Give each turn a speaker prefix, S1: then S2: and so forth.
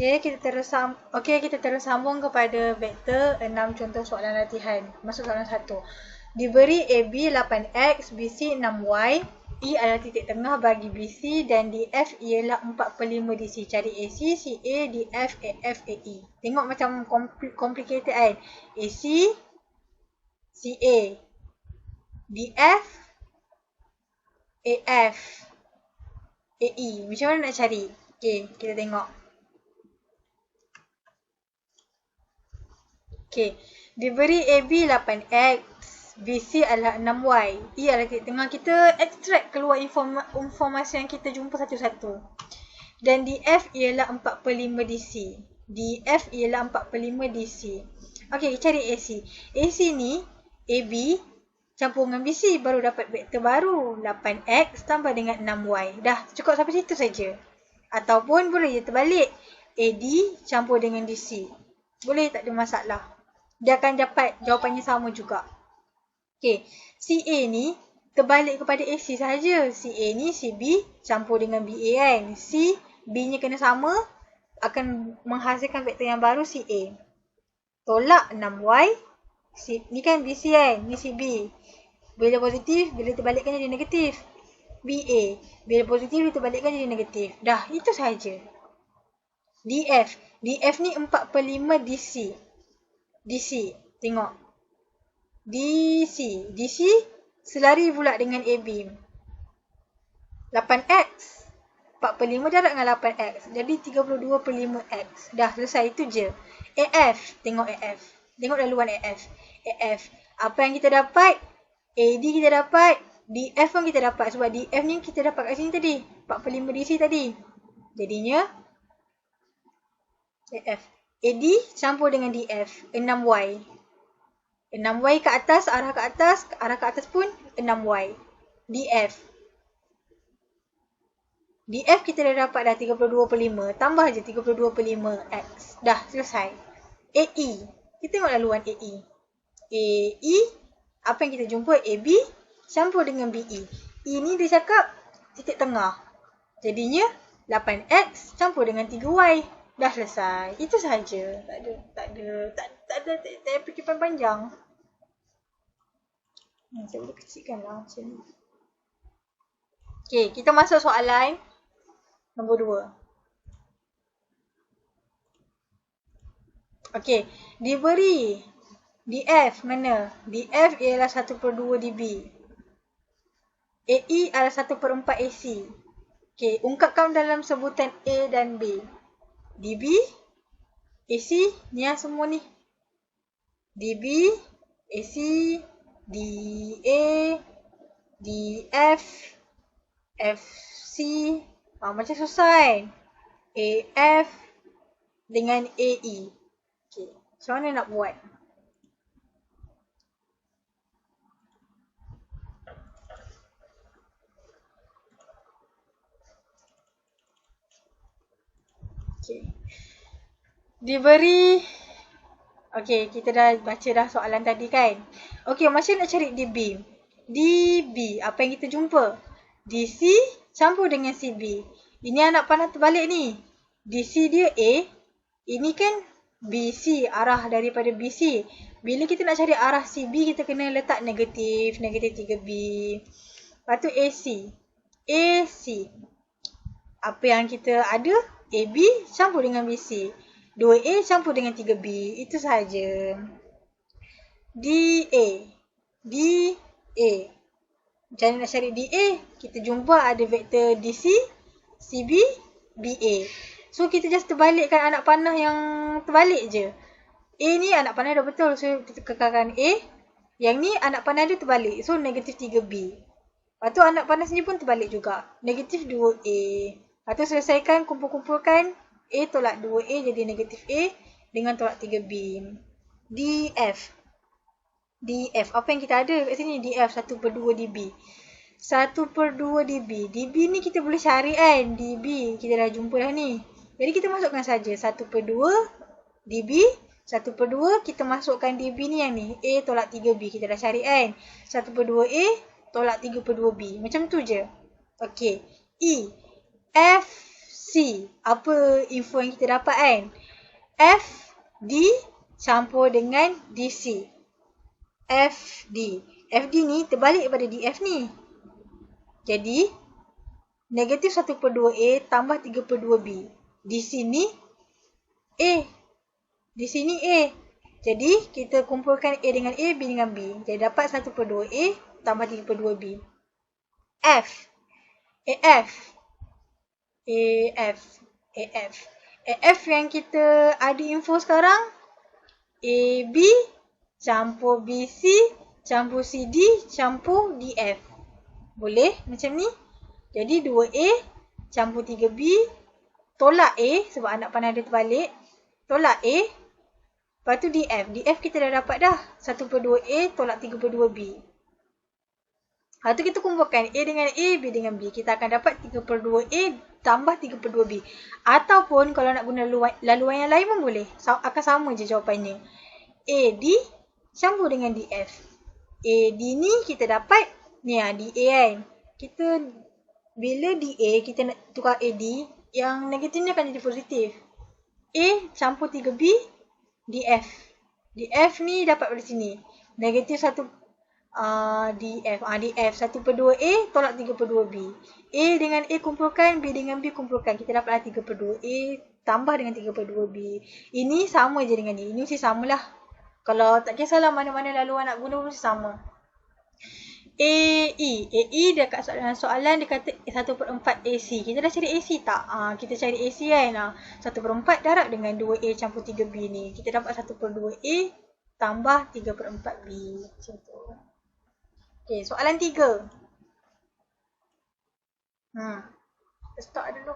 S1: Kita terus sambung kepada vektor 6 contoh soalan latihan. Masuk soalan 1. Diberi AB 8X, BC 6Y, E adalah titik tengah bagi BC dan DF ialah 4/5 DC. Cari AC, CA, DF, AF, AE. Tengok macam complicated kan? AC, CA, DF, AF, AE. Macam mana nak cari? Okey, kita tengok. Okey, diberi AB 8X, BC adalah 6Y, E adalah titik tengah. Kita extract keluar informasi yang kita jumpa satu-satu. Dan DF ialah 4/5 DC. DF ialah 4/5 DC. Okey, cari AC. AC ni AB campur dengan BC baru dapat vektor baru. 8X tambah dengan 6Y. Dah, cukup sampai situ saja. Ataupun boleh je terbalik. AD campur dengan DC. Boleh, tak ada masalah. Dia akan dapat jawapannya sama juga. Okey, CA ni terbalik kepada AC sahaja. CA ni CB campur dengan BA kan. C, B nya kena sama, akan menghasilkan vektor yang baru CA. Tolak 6Y. Ni kan BC kan, ni CB. Bila positif, bila terbalikkan jadi negatif. BA, bila positif, bila terbalikkan jadi negatif. Dah, itu sahaja. DF. DF ni 4/5 DC. DC. Tengok. DC. DC selari pula dengan AB. 8X. 4/5 jarak dengan 8X. Jadi 32/5X. Dah, selesai. Itu je. AF. Tengok AF. Tengok laluan AF. AF. Apa yang kita dapat? AD kita dapat. DF pun kita dapat. Sebab DF ni kita dapat kat sini tadi. 4/5 DC tadi. Jadinya AF. AD campur dengan DF. 6Y. 6Y ke atas, arah ke atas pun 6Y. DF. DF kita dah dapat dah 32/5. Tambah je 32/5X. Dah, selesai. AE. Kita tengok laluan AE. AE, apa yang kita jumpa? AB campur dengan BE. E ni dia cakap titik tengah. Jadinya 8X campur dengan 3Y. Dah selesai. Itu sahaja. Tak ada fikir panjang. Saya boleh kecilkan lah macam ni. Okey, kita masuk soalan nombor 2. Okey, diberi DF mana? DF ialah 1/2 dB. AE adalah 1/4 AC. Okey, ungkapkan dalam sebutan A dan B. dB, AC, ni yang semua ni. dB, AC, DA, DF, FC. Macam susah kan? AF dengan AE. Okay, macam mana nak buat? Okay. Diberi. Okay, kita dah baca dah soalan tadi kan. Okay, macam nak cari DB? DB, apa yang kita jumpa? DC campur dengan CB. Ini anak panah terbalik ni. DC dia A. Ini kan BC, arah daripada BC. Bila kita nak cari arah CB, kita kena letak negatif 3B. Lepas tu AC. AC. Apa yang kita ada? AB campur dengan BC. 2A campur dengan 3B. Itu sahaja. DA. DA. Macam mana nak cari DA? Kita jumpa ada vektor DC, CB, BA. So, kita just terbalikkan anak panah yang terbalik je. A ni anak panah dah betul. So, kita kekalkan A. Yang ni anak panah dia terbalik. So, negatif 3B. Lepas tu anak panah sini pun terbalik juga. Negatif 2A. Lepas tu selesaikan, kumpul-kumpulkan. A tolak 2A jadi negatif A dengan tolak 3B. DF. DF. Apa yang kita ada kat sini? DF 1/2 dB. 1/2 dB. dB ni kita boleh cari kan? dB. Kita dah jumpa dah ni. Jadi kita masukkan saja 1/2 dB. 1/2 kita masukkan dB ni yang ni. A tolak 3B. Kita dah cari kan? 1/2A tolak 3/2B. Macam tu je. Okey. E. FC. C. Apa info yang kita dapat kan? F, D campur dengan DC. FD. FD ni terbalik daripada DF ni. Jadi, negatif 1/2A tambah 3/2B. Di sini A. Di sini A. Jadi, kita kumpulkan A dengan A, B dengan B. Jadi, dapat 1/2A tambah 3/2B. F. AF. AF. AF. AF yang kita ada info sekarang, AB campur BC campur CD campur DF. Boleh macam ni? Jadi 2A campur 3B, tolak A sebab anak panah dia terbalik. Tolak A. Lepas tu DF. DF kita dah dapat dah. 1/2A tolak 3/2B. Lepas tu kita kumpulkan A dengan A, B dengan B. Kita akan dapat 3/2A tambah 3/2B. Ataupun kalau nak guna laluan yang lain pun boleh. Akan sama je jawapannya. AD campur dengan DF. AD ni kita dapat ni DA kan. Kita bila DA kita nak tukar AD, yang negatif ni akan jadi positif. A campur 3B DF. DF ni dapat dari sini. Negatif 1 DF. DF 1/2A tolak 3/2B. A dengan A kumpulkan, B dengan B kumpulkan. Kita dapatlah 3/2A tambah dengan 3/2B. Ini sama je dengan ni. Ini mesti samalah. Kalau tak kisahlah mana-mana laluan nak guna mesti sama. AE. AE dia kat soalan dia kata 1/4 AC. Kita dah cari AC tak? Kita cari AC kan. 1/4 darab dengan 2A campur 3B ni. Kita dapat 1/2A tambah 3/4B. Macam tu. Okay, soalan 3. Start dulu.